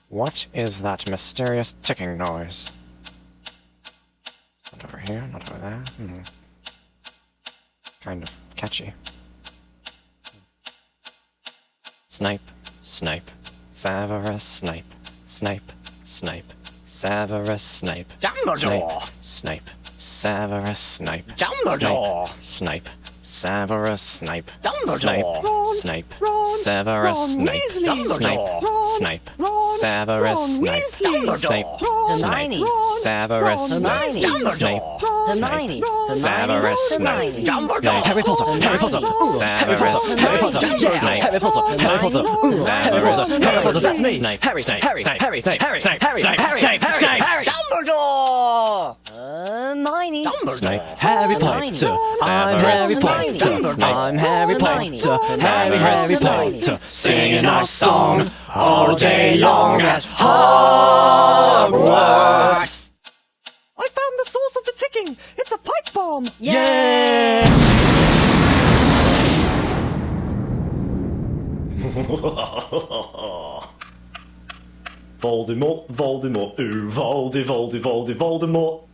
What is that mysterious ticking noise? Not over here, not over there. Kind of catchy. Snipe, snipe, Severus Snape, Snape, Snape, Severus Snape, Dumbledore! Snape, Severus Snape, Dumbledore! Snape, Severus Snape, Dumbledore! Snape, Severus Snape, Dumbledore! Snape, Severus Snape, Snape, Hermione. Severus Snape, Snape, Hermione. Severus Snape, Dumbledore! Harry Potter, Harry Potter, Severus Snape, Snape, Harry Potter, Harry Potter, Severus Snape, That's me. Snape, Harry, Snape, Harry, Snape, Harry, Snape, Harry, Snape, Harry, Snape, Harry, Snape, Harry, Snape, Dumbledore! Hermione. Snape, Harry Potter, I'm Harry Potter. I'm Harry Potter. Harry Potter. sing a nice song all day long at Hogwarts. I found the source of the ticking. It's a pipe bomb. Yeah! Voldemort, Voldemort, ooh, Voldemort.